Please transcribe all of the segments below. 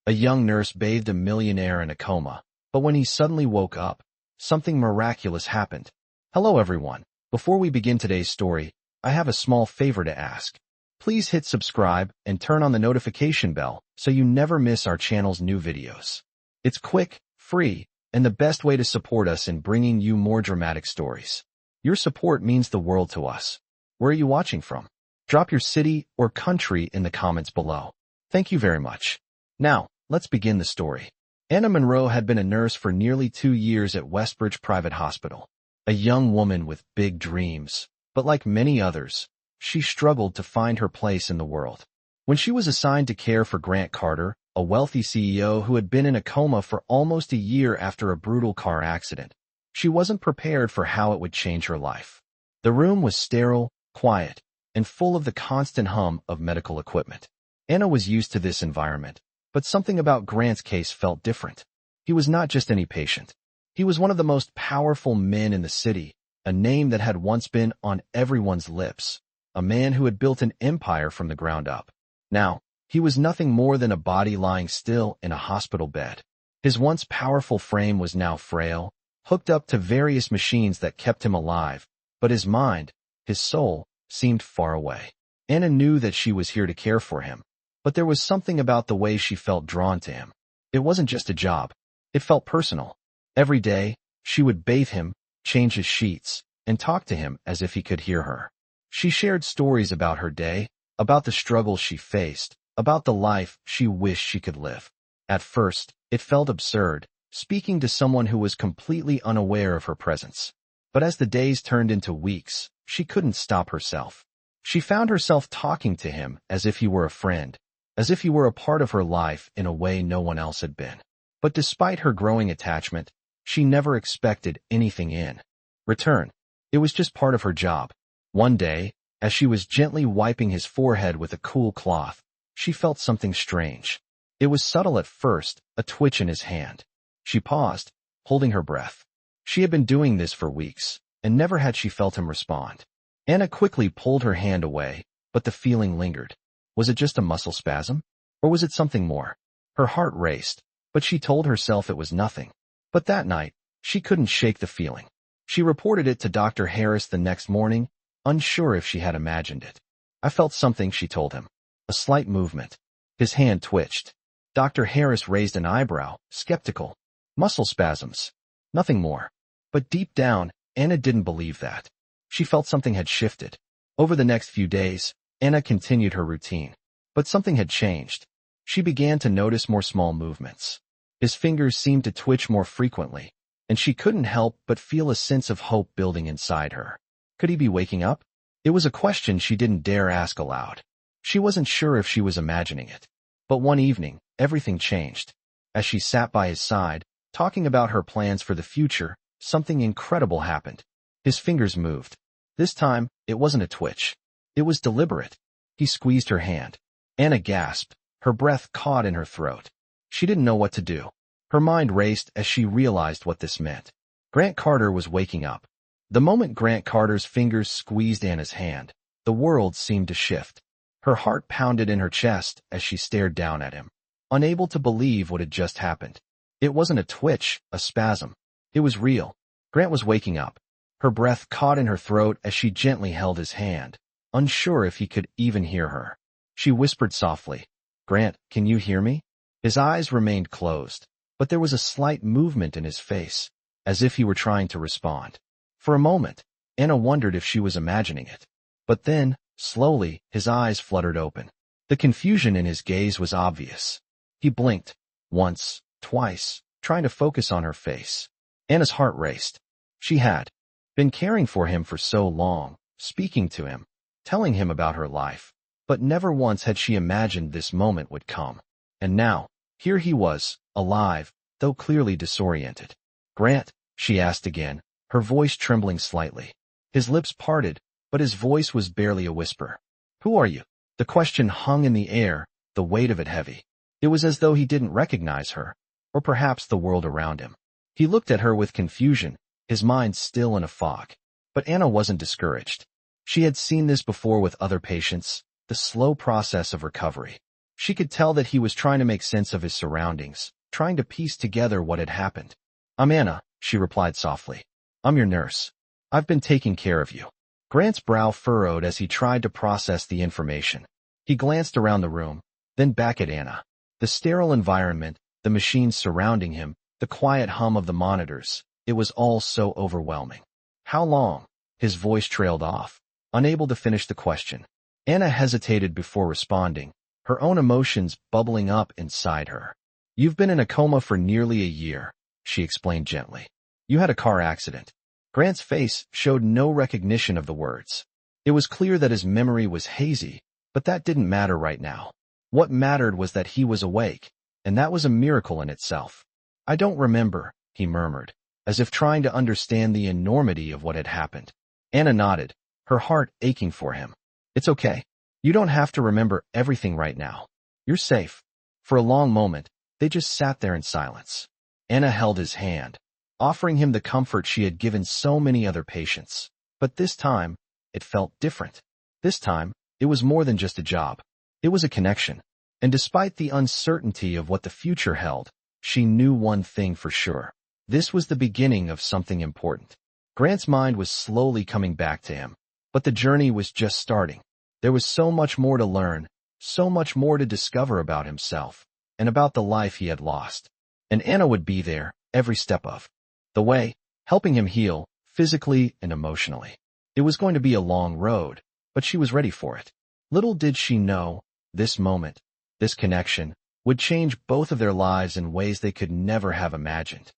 A young nurse bathed a millionaire in a coma, but when he suddenly woke up, something miraculous happened. Hello everyone. Before we begin today's story, I have a small favor to ask. Please hit subscribe and turn on the notification bell so you never miss our channel's new videos. It's quick, free, and the best way to support us in bringing you more dramatic stories. Your support means the world to us. Where are you watching from? Drop your city or country in the comments below. Thank you very much. Now, let's begin the story. Anna Monroe had been a nurse for nearly 2 years at Westbridge Private Hospital. A young woman with big dreams, but like many others, she struggled to find her place in the world. When she was assigned to care for Grant Carter, a wealthy CEO who had been in a coma for almost a year after a brutal car accident, she wasn't prepared for how it would change her life. The room was sterile, quiet, and full of the constant hum of medical equipment. Anna was used to this environment, but something about Grant's case felt different. He was not just any patient. He was one of the most powerful men in the city, a name that had once been on everyone's lips, a man who had built an empire from the ground up. Now, he was nothing more than a body lying still in a hospital bed. His once powerful frame was now frail, hooked up to various machines that kept him alive, but his mind, his soul, seemed far away. Anna knew that she was here to care for him, but there was something about the way she felt drawn to him. It wasn't just a job. It felt personal. Every day, she would bathe him, change his sheets, and talk to him as if he could hear her. She shared stories about her day, about the struggles she faced, about the life she wished she could live. At first, it felt absurd, speaking to someone who was completely unaware of her presence. But as the days turned into weeks, she couldn't stop herself. She found herself talking to him as if he were a friend, as if he were a part of her life in a way no one else had been. But despite her growing attachment, she never expected anything in return. It was just part of her job. One day, as she was gently wiping his forehead with a cool cloth, she felt something strange. It was subtle at first, a twitch in his hand. She paused, holding her breath. She had been doing this for weeks, and never had she felt him respond. Anna quickly pulled her hand away, but the feeling lingered. Was it just a muscle spasm? Or was it something more? Her heart raced, but she told herself it was nothing. But that night, she couldn't shake the feeling. She reported it to Dr. Harris the next morning, unsure if she had imagined it. I felt something, she told him. A slight movement. His hand twitched. Dr. Harris raised an eyebrow, skeptical. Muscle spasms. Nothing more. But deep down, Anna didn't believe that. She felt something had shifted. Over the next few days, Anna continued her routine. But something had changed. She began to notice more small movements. His fingers seemed to twitch more frequently, and she couldn't help but feel a sense of hope building inside her. Could he be waking up? It was a question she didn't dare ask aloud. She wasn't sure if she was imagining it. But one evening, everything changed. As she sat by his side, talking about her plans for the future, something incredible happened. His fingers moved. This time, it wasn't a twitch. It was deliberate. He squeezed her hand. Anna gasped, her breath caught in her throat. She didn't know what to do. Her mind raced as she realized what this meant. Grant Carter was waking up. The moment Grant Carter's fingers squeezed Anna's hand, the world seemed to shift. Her heart pounded in her chest as she stared down at him, unable to believe what had just happened. It wasn't a twitch, a spasm. It was real. Grant was waking up. Her breath caught in her throat as she gently held his hand, unsure if he could even hear her. She whispered softly, "Grant, can you hear me?" His eyes remained closed, but there was a slight movement in his face, as if he were trying to respond. For a moment, Anna wondered if she was imagining it. But then, slowly, his eyes fluttered open. The confusion in his gaze was obvious. He blinked, once, twice, trying to focus on her face. Anna's heart raced. She had been caring for him for so long, speaking to him, telling him about her life, but never once had she imagined this moment would come. And now, here he was, alive, though clearly disoriented. "Grant?" she asked again, her voice trembling slightly. His lips parted, but his voice was barely a whisper. "Who are you?" The question hung in the air, the weight of it heavy. It was as though he didn't recognize her, or perhaps the world around him. He looked at her with confusion, his mind still in a fog. But Anna wasn't discouraged. She had seen this before with other patients, the slow process of recovery. She could tell that he was trying to make sense of his surroundings, trying to piece together what had happened. "I'm Anna," she replied softly. "I'm your nurse. I've been taking care of you." Grant's brow furrowed as he tried to process the information. He glanced around the room, then back at Anna. The sterile environment, the machines surrounding him, the quiet hum of the monitors, it was all so overwhelming. "How long?" His voice trailed off, unable to finish the question. Anna hesitated before responding, her own emotions bubbling up inside her. "You've been in a coma for nearly a year," she explained gently. "You had a car accident." Grant's face showed no recognition of the words. It was clear that his memory was hazy, but that didn't matter right now. What mattered was that he was awake, and that was a miracle in itself. "I don't remember," he murmured, as if trying to understand the enormity of what had happened. Anna nodded, her heart aching for him. "It's okay. You don't have to remember everything right now. You're safe." For a long moment, they just sat there in silence. Anna held his hand, offering him the comfort she had given so many other patients. But this time, it felt different. This time, it was more than just a job. It was a connection. And despite the uncertainty of what the future held, she knew one thing for sure. This was the beginning of something important. Grant's mind was slowly coming back to him, but the journey was just starting. There was so much more to learn, so much more to discover about himself, and about the life he had lost. And Anna would be there, every step of the way, helping him heal, physically and emotionally. It was going to be a long road, but she was ready for it. Little did she know, this moment, this connection, would change both of their lives in ways they could never have imagined.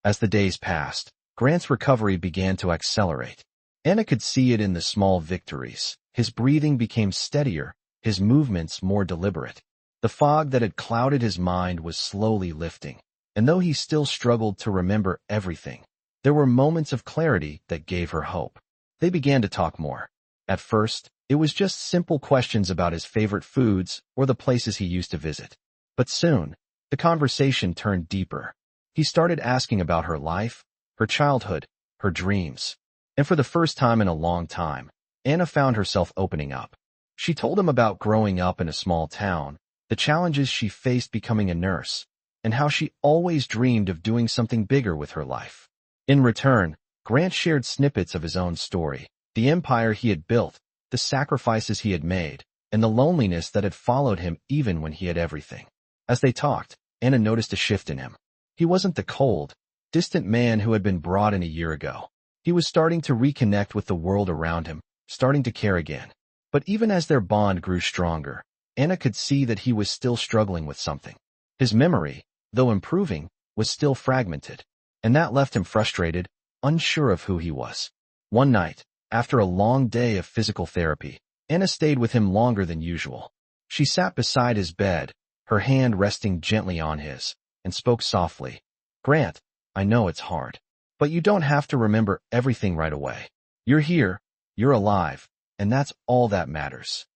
As the days passed, Grant's recovery began to accelerate. Anna could see it in the small victories. His breathing became steadier, his movements more deliberate. The fog that had clouded his mind was slowly lifting, and though he still struggled to remember everything, there were moments of clarity that gave her hope. They began to talk more. At first, it was just simple questions about his favorite foods or the places he used to visit. But soon, the conversation turned deeper. He started asking about her life, her childhood, her dreams. And for the first time in a long time, Anna found herself opening up. She told him about growing up in a small town, the challenges she faced becoming a nurse, and how she always dreamed of doing something bigger with her life. In return, Grant shared snippets of his own story, the empire he had built, the sacrifices he had made, and the loneliness that had followed him even when he had everything. As they talked, Anna noticed a shift in him. He wasn't the cold, distant man who had been brought in a year ago. He was starting to reconnect with the world around him, starting to care again. But even as their bond grew stronger, Anna could see that he was still struggling with something. His memory, though improving, was still fragmented, and that left him frustrated, unsure of who he was. One night, after a long day of physical therapy, Anna stayed with him longer than usual. She sat beside his bed, her hand resting gently on his, and spoke softly. "Grant, I know it's hard, but you don't have to remember everything right away. You're here, you're alive, and that's all that matters."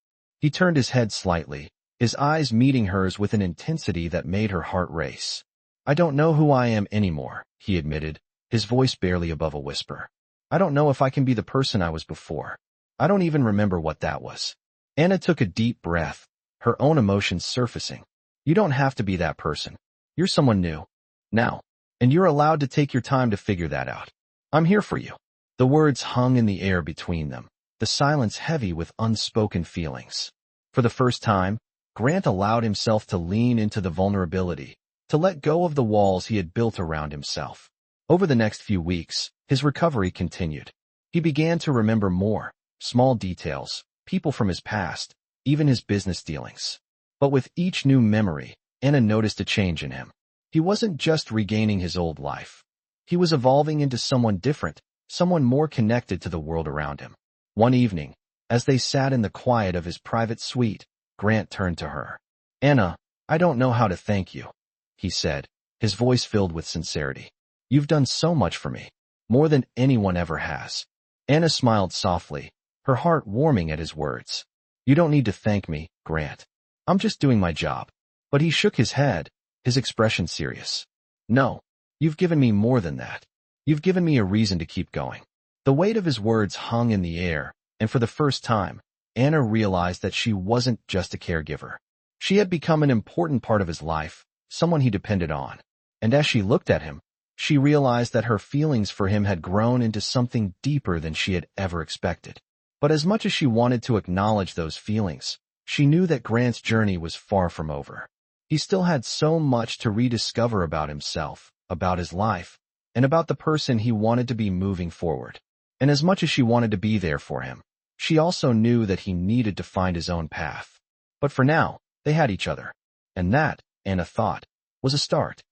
He turned his head slightly, his eyes meeting hers with an intensity that made her heart race. "I don't know who I am anymore," he admitted, his voice barely above a whisper. "I don't know if I can be the person I was before. I don't even remember what that was." Anna took a deep breath, her own emotions surfacing. "You don't have to be that person. You're someone new. Now. And you're allowed to take your time to figure that out. I'm here for you." The words hung in the air between them, the silence heavy with unspoken feelings. For the first time, Grant allowed himself to lean into the vulnerability, to let go of the walls he had built around himself. Over the next few weeks, his recovery continued. He began to remember more, small details, people from his past, even his business dealings. But with each new memory, Anna noticed a change in him. He wasn't just regaining his old life. He was evolving into someone different, someone more connected to the world around him. One evening, as they sat in the quiet of his private suite, Grant turned to her. "Anna, I don't know how to thank you," he said, his voice filled with sincerity. "You've done so much for me, more than anyone ever has." Anna smiled softly, her heart warming at his words. "You don't need to thank me, Grant. I'm just doing my job." But he shook his head, his expression serious. "No, you've given me more than that. You've given me a reason to keep going." The weight of his words hung in the air, and for the first time, Anna realized that she wasn't just a caregiver. She had become an important part of his life, someone he depended on. And as she looked at him, she realized that her feelings for him had grown into something deeper than she had ever expected. But as much as she wanted to acknowledge those feelings, she knew that Grant's journey was far from over. He still had so much to rediscover about himself, about his life, and about the person he wanted to be moving forward. And as much as she wanted to be there for him, she also knew that he needed to find his own path. But for now, they had each other. And that, Anna thought, was a start.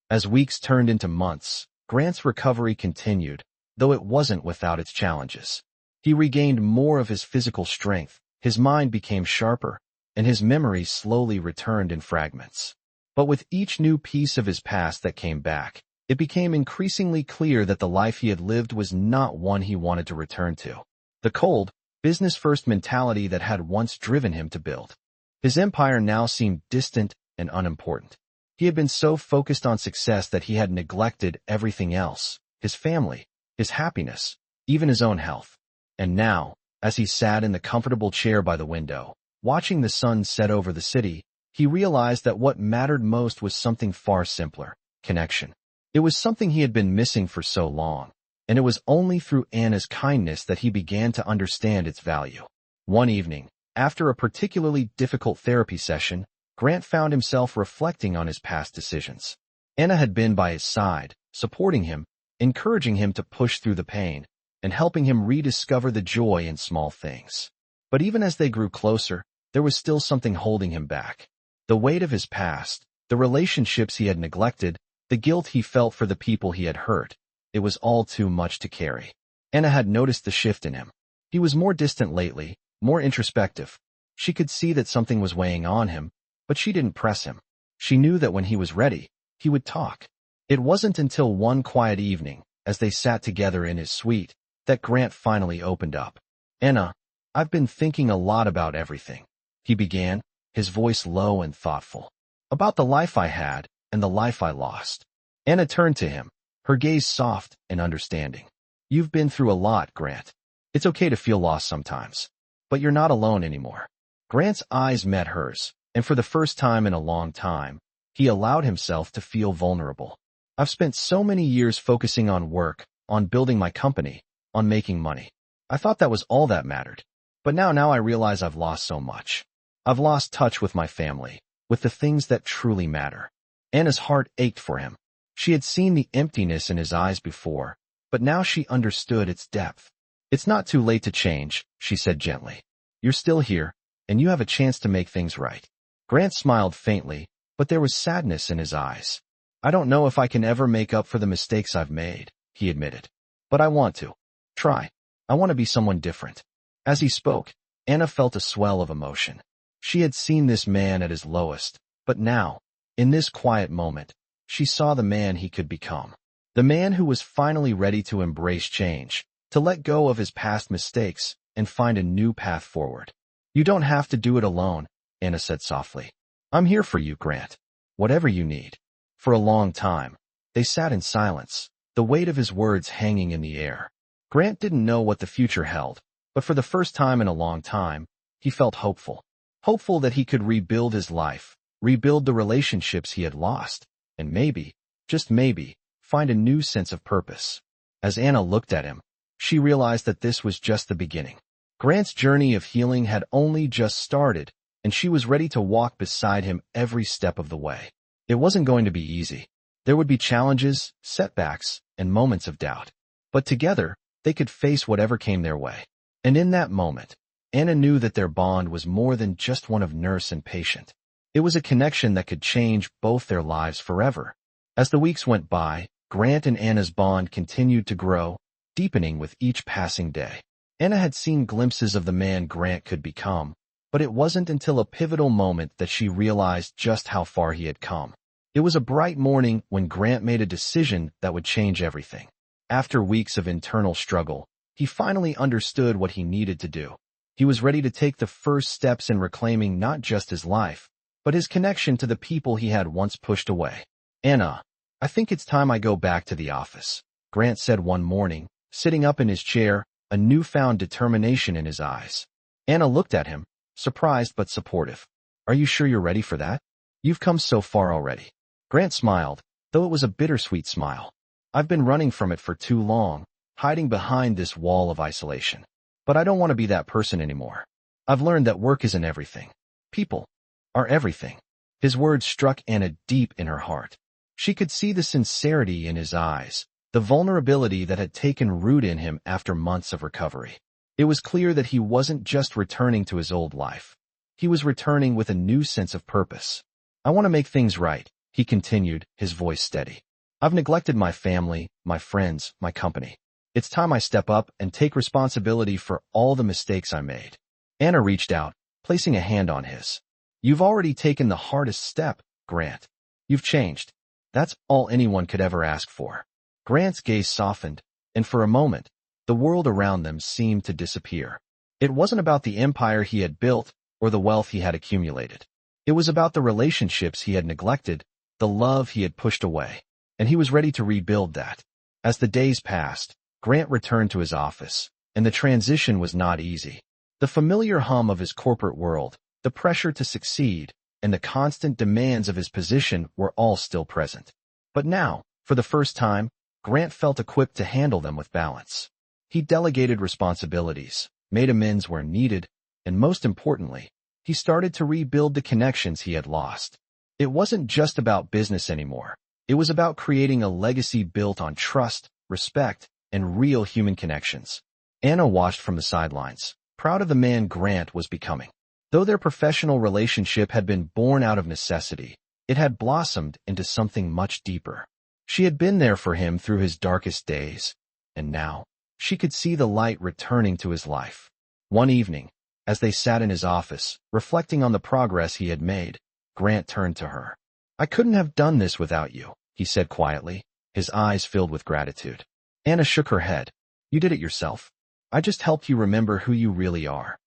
As weeks turned into months, Grant's recovery continued, though it wasn't without its challenges. He regained more of his physical strength, his mind became sharper, and his memory slowly returned in fragments. But with each new piece of his past that came back, it became increasingly clear that the life he had lived was not one he wanted to return to. The cold, business-first mentality that had once driven him to build. His empire now seemed distant and unimportant. He had been so focused on success that he had neglected everything else, his family, his happiness, even his own health. And now, as he sat in the comfortable chair by the window, watching the sun set over the city, he realized that what mattered most was something far simpler: connection. It was something he had been missing for so long, and it was only through Anna's kindness that he began to understand its value. One evening, after a particularly difficult therapy session, Grant found himself reflecting on his past decisions. Anna had been by his side, supporting him, encouraging him to push through the pain, and helping him rediscover the joy in small things. But even as they grew closer, there was still something holding him back. The weight of his past, the relationships he had neglected, the guilt he felt for the people he had hurt. It was all too much to carry. Anna had noticed the shift in him. He was more distant lately, more introspective. She could see that something was weighing on him, but she didn't press him. She knew that when he was ready, he would talk. It wasn't until one quiet evening, as they sat together in his suite, that Grant finally opened up. "Anna, I've been thinking a lot about everything," he began, his voice low and thoughtful. "About the life I had and the life I lost." Anna turned to him, her gaze soft and understanding. "You've been through a lot, Grant. It's okay to feel lost sometimes. But you're not alone anymore." Grant's eyes met hers, and for the first time in a long time, he allowed himself to feel vulnerable. "I've spent so many years focusing on work, on building my company, on making money. I thought that was all that mattered. But now I realize I've lost so much. I've lost touch with my family, with the things that truly matter." Anna's heart ached for him. She had seen the emptiness in his eyes before, but now she understood its depth. "It's not too late to change," she said gently. "You're still here, and you have a chance to make things right." Grant smiled faintly, but there was sadness in his eyes. "I don't know if I can ever make up for the mistakes I've made," he admitted. "But I want to. Try. I want to be someone different." As he spoke, Anna felt a swell of emotion. She had seen this man at his lowest, but now, in this quiet moment, she saw the man he could become. The man who was finally ready to embrace change, to let go of his past mistakes, and find a new path forward. "You don't have to do it alone," Anna said softly. "I'm here for you, Grant. Whatever you need." For a long time, they sat in silence, the weight of his words hanging in the air. Grant didn't know what the future held, but for the first time in a long time, he felt hopeful. Hopeful that he could rebuild his life, rebuild the relationships he had lost, and maybe, just maybe, find a new sense of purpose. As Anna looked at him, she realized that this was just the beginning. Grant's journey of healing had only just started, and she was ready to walk beside him every step of the way. It wasn't going to be easy. There would be challenges, setbacks, and moments of doubt. But together, they could face whatever came their way. And in that moment, Anna knew that their bond was more than just one of nurse and patient. It was a connection that could change both their lives forever. As the weeks went by, Grant and Anna's bond continued to grow, deepening with each passing day. Anna had seen glimpses of the man Grant could become, but it wasn't until a pivotal moment that she realized just how far he had come. It was a bright morning when Grant made a decision that would change everything. After weeks of internal struggle, he finally understood what he needed to do. He was ready to take the first steps in reclaiming not just his life, but his connection to the people he had once pushed away. "Anna, I think it's time I go back to the office," Grant said one morning, sitting up in his chair, a newfound determination in his eyes. Anna looked at him, surprised but supportive. Are you sure you're ready for that? You've come so far already. Grant smiled, though it was a bittersweet smile. I've been running from it for too long, hiding behind this wall of isolation. But I don't want to be that person anymore. I've learned that work isn't everything. People are everything. His words struck Anna deep in her heart. She could see the sincerity in his eyes, the vulnerability that had taken root in him after months of recovery. It was clear that he wasn't just returning to his old life. He was returning with a new sense of purpose. I want to make things right, he continued, his voice steady. I've neglected my family, my friends, my company. It's time I step up and take responsibility for all the mistakes I made. Anna reached out, placing a hand on his. You've already taken the hardest step, Grant. You've changed. That's all anyone could ever ask for. Grant's gaze softened, and for a moment, the world around them seemed to disappear. It wasn't about the empire he had built or the wealth he had accumulated. It was about the relationships he had neglected, the love he had pushed away, and he was ready to rebuild that. As the days passed, Grant returned to his office, and the transition was not easy. The familiar hum of his corporate world, the pressure to succeed, and the constant demands of his position were all still present. But now, for the first time, Grant felt equipped to handle them with balance. He delegated responsibilities, made amends where needed, and most importantly, he started to rebuild the connections he had lost. It wasn't just about business anymore. It was about creating a legacy built on trust, respect, and real human connections. Anna watched from the sidelines, proud of the man Grant was becoming. Though their professional relationship had been born out of necessity, it had blossomed into something much deeper. She had been there for him through his darkest days, and now she could see the light returning to his life. One evening, as they sat in his office, reflecting on the progress he had made, Grant turned to her. I couldn't have done this without you, he said quietly, his eyes filled with gratitude. Anna shook her head. You did it yourself. I just helped you remember who you really are.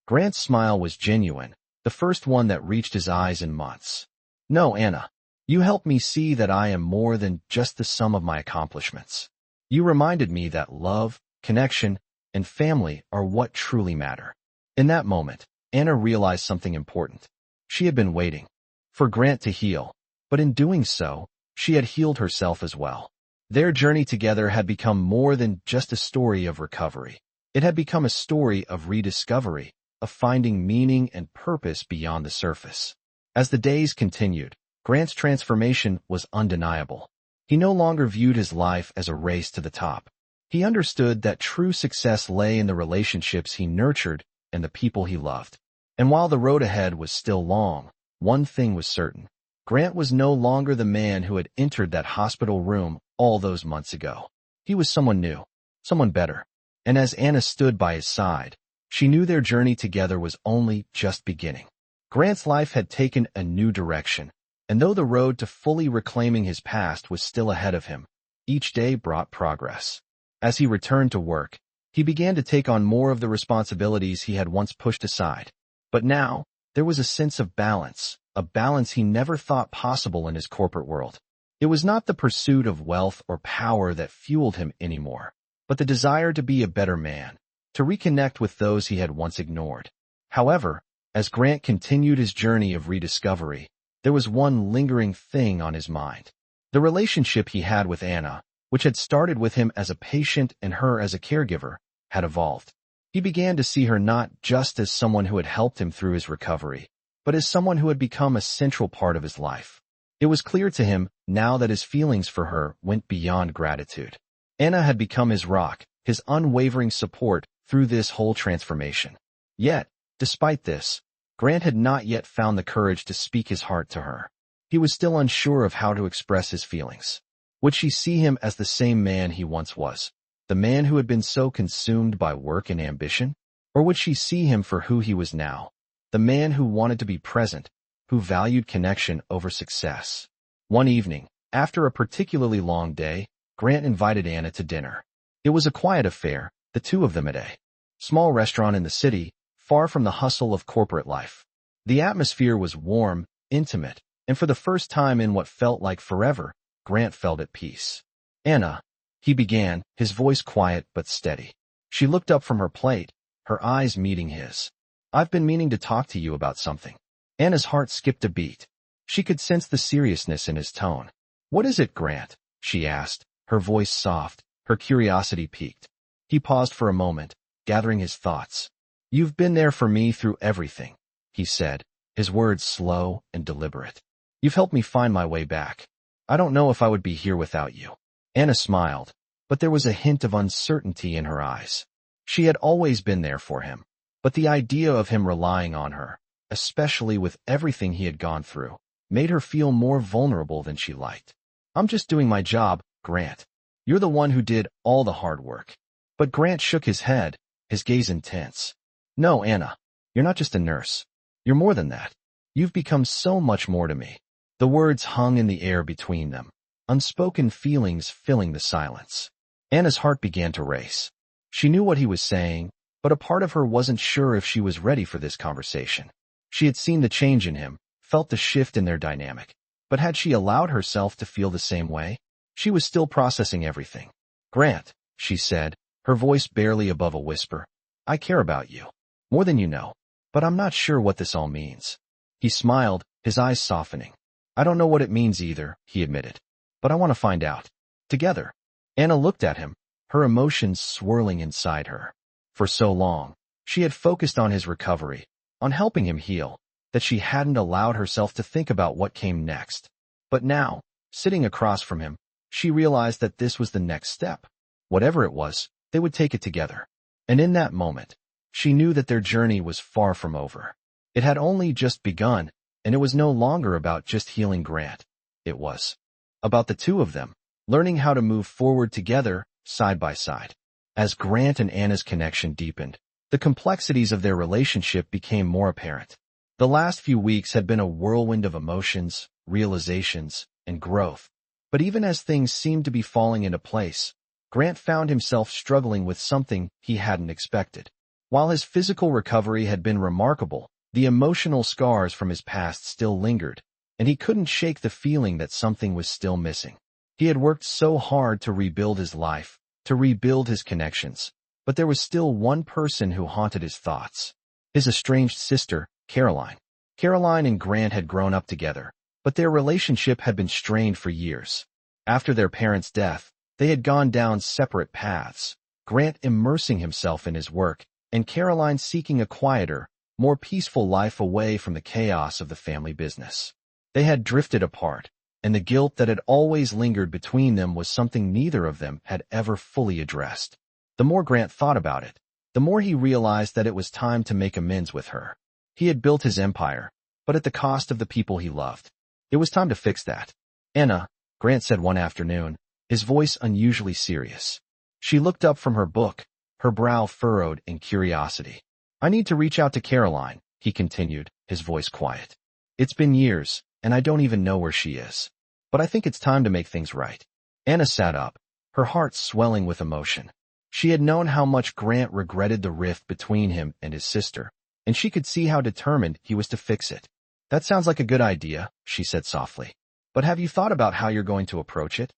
Grant's smile was genuine, the first one that reached his eyes in months. No, Anna. You helped me see that I am more than just the sum of my accomplishments. You reminded me that love, connection, and family are what truly matter. In that moment, Anna realized something important. She had been waiting for Grant to heal, but in doing so, she had healed herself as well. Their journey together had become more than just a story of recovery. It had become a story of rediscovery, of finding meaning and purpose beyond the surface. As the days continued, Grant's transformation was undeniable. He no longer viewed his life as a race to the top. He understood that true success lay in the relationships he nurtured and the people he loved. And while the road ahead was still long, one thing was certain. Grant was no longer the man who had entered that hospital room all those months ago. He was someone new, someone better. And as Anna stood by his side, she knew their journey together was only just beginning. Grant's life had taken a new direction, and though the road to fully reclaiming his past was still ahead of him, each day brought progress. As he returned to work, he began to take on more of the responsibilities he had once pushed aside. But now, there was a sense of balance, a balance he never thought possible in his corporate world. It was not the pursuit of wealth or power that fueled him anymore, but the desire to be a better man, to reconnect with those he had once ignored. However, as Grant continued his journey of rediscovery, there was one lingering thing on his mind. The relationship he had with Anna, which had started with him as a patient and her as a caregiver, had evolved. He began to see her not just as someone who had helped him through his recovery, but as someone who had become a central part of his life. It was clear to him now that his feelings for her went beyond gratitude. Anna had become his rock, his unwavering support through this whole transformation. Yet, despite this, Grant had not yet found the courage to speak his heart to her. He was still unsure of how to express his feelings. Would she see him as the same man he once was, the man who had been so consumed by work and ambition? Or would she see him for who he was now, the man who wanted to be present, who valued connection over success? One evening, after a particularly long day, Grant invited Anna to dinner. It was a quiet affair, the two of them at a small restaurant in the city, far from the hustle of corporate life. The atmosphere was warm, intimate, and for the first time in what felt like forever, Grant felt at peace. Anna, he began, his voice quiet but steady. She looked up from her plate, her eyes meeting his. I've been meaning to talk to you about something. Anna's heart skipped a beat. She could sense the seriousness in his tone. "What is it, Grant?" she asked, her voice soft, her curiosity piqued. He paused for a moment, gathering his thoughts. "You've been there for me through everything," he said, his words slow and deliberate. "You've helped me find my way back. I don't know if I would be here without you." Anna smiled, but there was a hint of uncertainty in her eyes. She had always been there for him, but the idea of him relying on her, especially with everything he had gone through, made her feel more vulnerable than she liked. "I'm just doing my job, Grant. You're the one who did all the hard work." But Grant shook his head, his gaze intense. "No, Anna, you're not just a nurse. You're more than that. You've become so much more to me." The words hung in the air between them, unspoken feelings filling the silence. Anna's heart began to race. She knew what he was saying, but a part of her wasn't sure if she was ready for this conversation. She had seen the change in him, felt the shift in their dynamic, but had she allowed herself to feel the same way? She was still processing everything. "Grant," she said, her voice barely above a whisper, "I care about you. More than you know. But I'm not sure what this all means." He smiled, his eyes softening. "I don't know what it means either," he admitted. "But I want to find out. Together." Anna looked at him, her emotions swirling inside her. For so long, she had focused on his recovery, on helping him heal, that she hadn't allowed herself to think about what came next. But now, sitting across from him, she realized that this was the next step. Whatever it was, they would take it together. And in that moment, she knew that their journey was far from over. It had only just begun, and it was no longer about just healing Grant. It was about the two of them, learning how to move forward together, side by side. As Grant and Anna's connection deepened, the complexities of their relationship became more apparent. The last few weeks had been a whirlwind of emotions, realizations, and growth. But even as things seemed to be falling into place, Grant found himself struggling with something he hadn't expected. While his physical recovery had been remarkable, the emotional scars from his past still lingered, and he couldn't shake the feeling that something was still missing. He had worked so hard to rebuild his life, to rebuild his connections, but there was still one person who haunted his thoughts. His estranged sister, Caroline. Caroline and Grant had grown up together, but their relationship had been strained for years. After their parents' death, they had gone down separate paths, Grant immersing himself in his work, and Caroline seeking a quieter, more peaceful life away from the chaos of the family business. They had drifted apart, and the guilt that had always lingered between them was something neither of them had ever fully addressed. The more Grant thought about it, the more he realized that it was time to make amends with her. He had built his empire, but at the cost of the people he loved. It was time to fix that. "Anna," Grant said one afternoon, his voice unusually serious. She looked up from her book, her brow furrowed in curiosity. "I need to reach out to Caroline," he continued, his voice quiet. "It's been years, and I don't even know where she is. But I think it's time to make things right." Anna sat up, her heart swelling with emotion. She had known how much Grant regretted the rift between him and his sister, and she could see how determined he was to fix it. "That sounds like a good idea," she said softly. "But have you thought about how you're going to approach it?"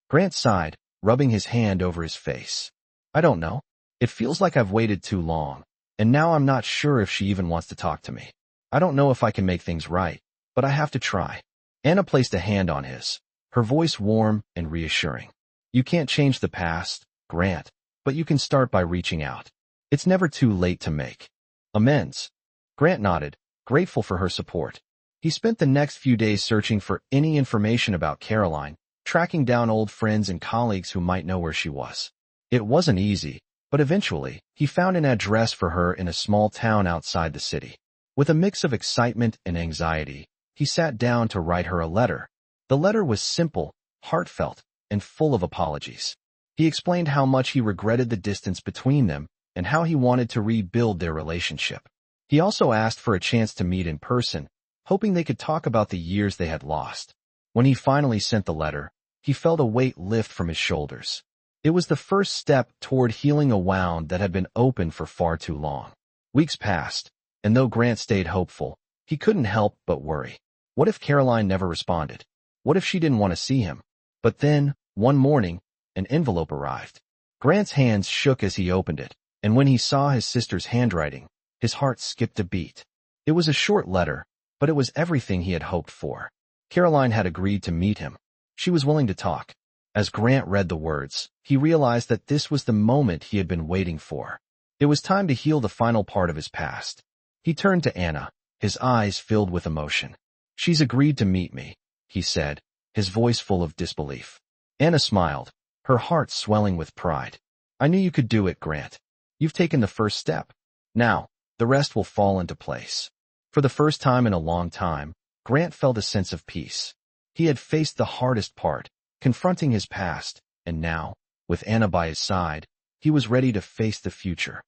Grant sighed, rubbing his hand over his face. "I don't know. It feels like I've waited too long, and now I'm not sure if she even wants to talk to me. I don't know if I can make things right, but I have to try." Anna placed a hand on his, her voice warm and reassuring. "You can't change the past, Grant, but you can start by reaching out. It's never too late to make amends." Grant nodded, grateful for her support. He spent the next few days searching for any information about Caroline, tracking down old friends and colleagues who might know where she was. It wasn't easy, but eventually, he found an address for her in a small town outside the city. With a mix of excitement and anxiety, he sat down to write her a letter. The letter was simple, heartfelt, and full of apologies. He explained how much he regretted the distance between them and how he wanted to rebuild their relationship. He also asked for a chance to meet in person, hoping they could talk about the years they had lost. When he finally sent the letter, he felt a weight lift from his shoulders. It was the first step toward healing a wound that had been open for far too long. Weeks passed, and though Grant stayed hopeful, he couldn't help but worry. What if Caroline never responded? What if she didn't want to see him? But then, one morning, an envelope arrived. Grant's hands shook as he opened it, and when he saw his sister's handwriting, his heart skipped a beat. It was a short letter, but it was everything he had hoped for. Caroline had agreed to meet him. She was willing to talk. As Grant read the words, he realized that this was the moment he had been waiting for. It was time to heal the final part of his past. He turned to Anna, his eyes filled with emotion. "She's agreed to meet me," he said, his voice full of disbelief. Anna smiled, her heart swelling with pride. "I knew you could do it, Grant. You've taken the first step. Now, the rest will fall into place." For the first time in a long time, Grant felt a sense of peace. He had faced the hardest part, confronting his past, and now, with Anna by his side, he was ready to face the future.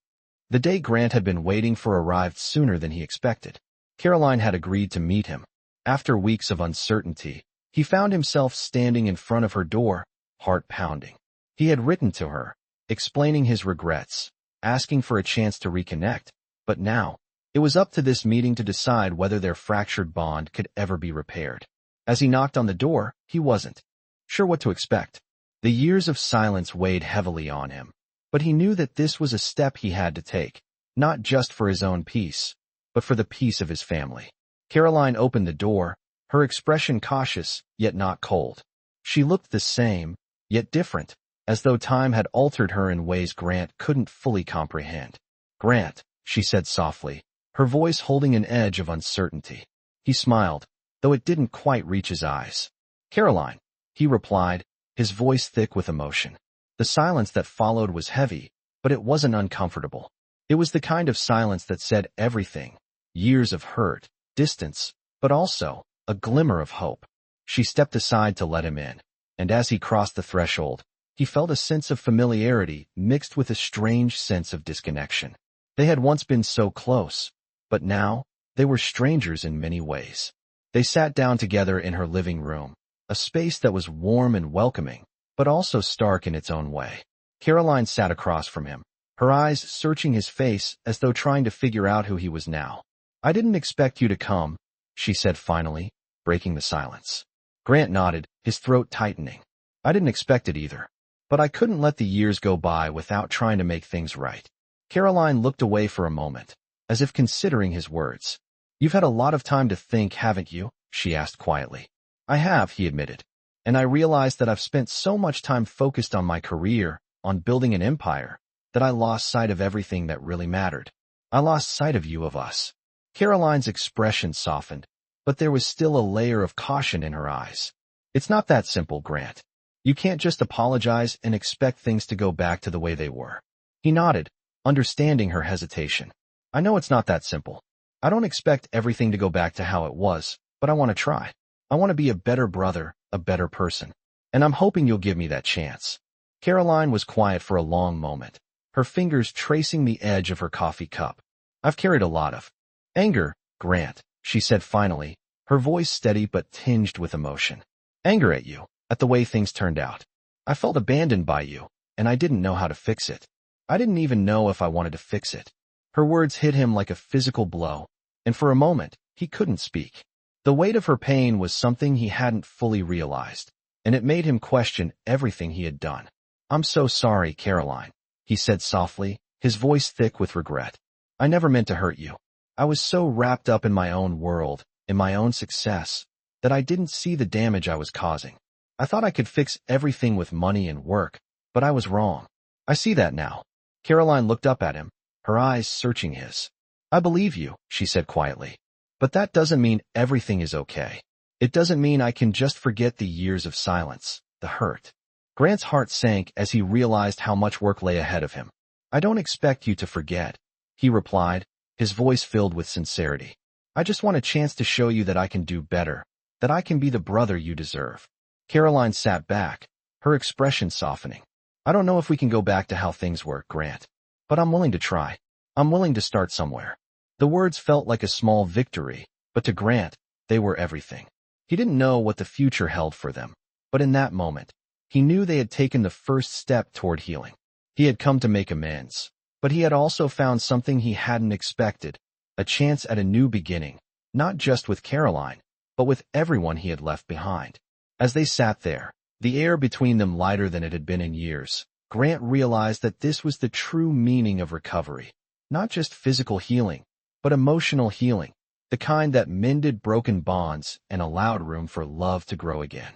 The day Grant had been waiting for arrived sooner than he expected. Caroline had agreed to meet him. After weeks of uncertainty, he found himself standing in front of her door, heart pounding. He had written to her, explaining his regrets, asking for a chance to reconnect, but now, it was up to this meeting to decide whether their fractured bond could ever be repaired. As he knocked on the door, he wasn't sure what to expect. The years of silence weighed heavily on him, but he knew that this was a step he had to take, not just for his own peace, but for the peace of his family. Caroline opened the door, her expression cautious, yet not cold. She looked the same, yet different, as though time had altered her in ways Grant couldn't fully comprehend. "Grant," she said softly, her voice holding an edge of uncertainty. He smiled, though it didn't quite reach his eyes. "Caroline," he replied, his voice thick with emotion. The silence that followed was heavy, but it wasn't uncomfortable. It was the kind of silence that said everything. Years of hurt, distance, but also a glimmer of hope. She stepped aside to let him in, and as he crossed the threshold, he felt a sense of familiarity mixed with a strange sense of disconnection. They had once been so close, but now they were strangers in many ways. They sat down together in her living room, a space that was warm and welcoming, but also stark in its own way. Caroline sat across from him, her eyes searching his face as though trying to figure out who he was now. "I didn't expect you to come," she said finally, breaking the silence. Grant nodded, his throat tightening. "I didn't expect it either. But I couldn't let the years go by without trying to make things right." Caroline looked away for a moment, as if considering his words. "You've had a lot of time to think, haven't you?" she asked quietly. "I have," he admitted. "And I realized that I've spent so much time focused on my career, on building an empire, that I lost sight of everything that really mattered. I lost sight of you, of us." Caroline's expression softened, but there was still a layer of caution in her eyes. "It's not that simple, Grant. You can't just apologize and expect things to go back to the way they were." He nodded, understanding her hesitation. "I know it's not that simple. I don't expect everything to go back to how it was, but I want to try. I want to be a better brother, a better person. And I'm hoping you'll give me that chance." Caroline was quiet for a long moment, her fingers tracing the edge of her coffee cup. "I've carried a lot of anger, Grant," she said finally, her voice steady but tinged with emotion. "Anger at you, at the way things turned out. I felt abandoned by you, and I didn't know how to fix it. I didn't even know if I wanted to fix it." Her words hit him like a physical blow, and for a moment, he couldn't speak. The weight of her pain was something he hadn't fully realized, and it made him question everything he had done. "I'm so sorry, Caroline," he said softly, his voice thick with regret. "I never meant to hurt you. I was so wrapped up in my own world, in my own success, that I didn't see the damage I was causing. I thought I could fix everything with money and work, but I was wrong. I see that now." Caroline looked up at him, her eyes searching his. "I believe you," she said quietly. "But that doesn't mean everything is okay. It doesn't mean I can just forget the years of silence, the hurt." Grant's heart sank as he realized how much work lay ahead of him. "I don't expect you to forget," he replied, his voice filled with sincerity. "I just want a chance to show you that I can do better, that I can be the brother you deserve." Caroline sat back, her expression softening. "I don't know if we can go back to how things were, Grant, but I'm willing to try. I'm willing to start somewhere." The words felt like a small victory, but to Grant, they were everything. He didn't know what the future held for them, but in that moment, he knew they had taken the first step toward healing. He had come to make amends, but he had also found something he hadn't expected, a chance at a new beginning, not just with Caroline, but with everyone he had left behind. As they sat there, the air between them lighter than it had been in years, Grant realized that this was the true meaning of recovery. Not just physical healing, but emotional healing. the kind that mended broken bonds and allowed room for love to grow again.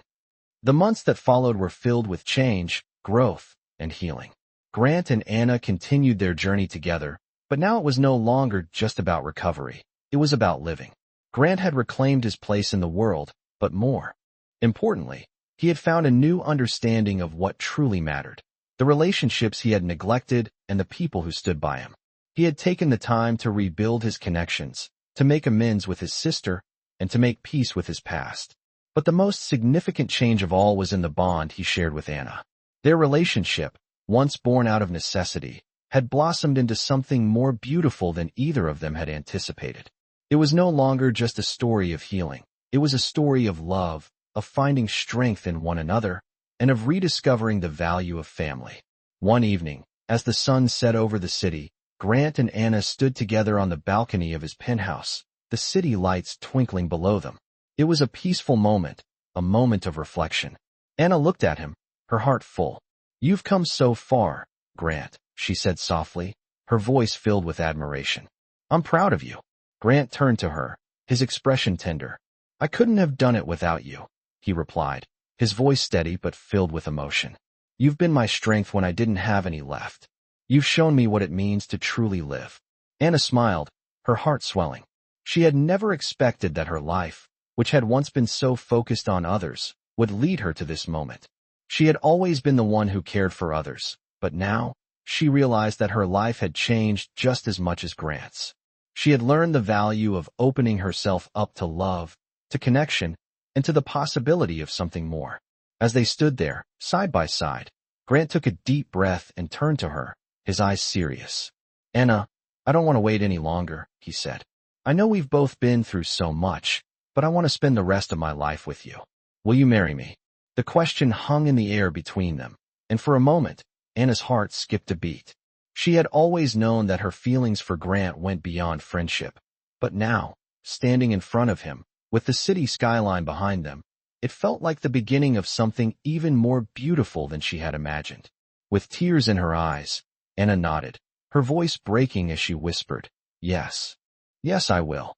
The months that followed were filled with change, growth, and healing. Grant and Anna continued their journey together, but now it was no longer just about recovery. It was about living. Grant had reclaimed his place in the world, but more importantly, he had found a new understanding of what truly mattered, the relationships he had neglected and the people who stood by him. He had taken the time to rebuild his connections, to make amends with his sister, and to make peace with his past. But the most significant change of all was in the bond he shared with Anna. Their relationship, once born out of necessity, had blossomed into something more beautiful than either of them had anticipated. It was no longer just a story of healing. It was a story of love, of finding strength in one another, and of rediscovering the value of family. One evening, as the sun set over the city, Grant and Anna stood together on the balcony of his penthouse, the city lights twinkling below them. It was a peaceful moment, a moment of reflection. Anna looked at him, her heart full. "You've come so far, Grant," she said softly, her voice filled with admiration. "I'm proud of you." Grant turned to her, his expression tender. "I couldn't have done it without you," he replied, his voice steady but filled with emotion. "You've been my strength when I didn't have any left. You've shown me what it means to truly live." Anna smiled, her heart swelling. She had never expected that her life, which had once been so focused on others, would lead her to this moment. She had always been the one who cared for others, but now, she realized that her life had changed just as much as Grant's. She had learned the value of opening herself up to love, to connection, and to the possibility of something more. As they stood there, side by side, Grant took a deep breath and turned to her, his eyes serious. "Anna, I don't want to wait any longer," he said. "I know we've both been through so much, but I want to spend the rest of my life with you. Will you marry me?" The question hung in the air between them, and for a moment, Anna's heart skipped a beat. She had always known that her feelings for Grant went beyond friendship, but now, standing in front of him, with the city skyline behind them, it felt like the beginning of something even more beautiful than she had imagined. With tears in her eyes, Anna nodded, her voice breaking as she whispered, "Yes. Yes, I will."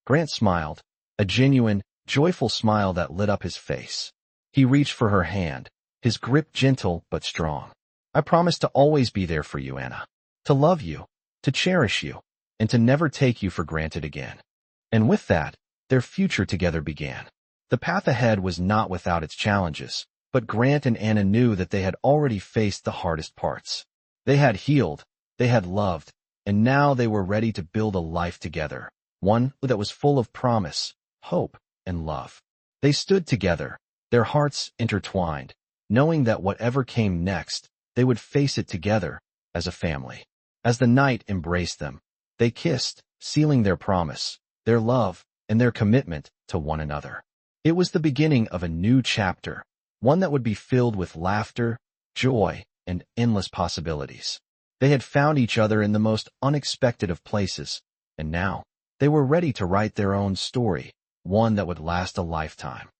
Grant smiled, a genuine, joyful smile that lit up his face. He reached for her hand, his grip gentle but strong. "I promise to always be there for you, Anna. To love you, to cherish you, and to never take you for granted again." And with that, their future together began. The path ahead was not without its challenges, but Grant and Anna knew that they had already faced the hardest parts. They had healed, they had loved, and now they were ready to build a life together, one that was full of promise, hope, and love. They stood together, their hearts intertwined, knowing that whatever came next, they would face it together, as a family. As the night embraced them, they kissed, sealing their promise, their love, and their commitment to one another. It was the beginning of a new chapter, one that would be filled with laughter, joy, and endless possibilities. They had found each other in the most unexpected of places, and now, they were ready to write their own story, one that would last a lifetime.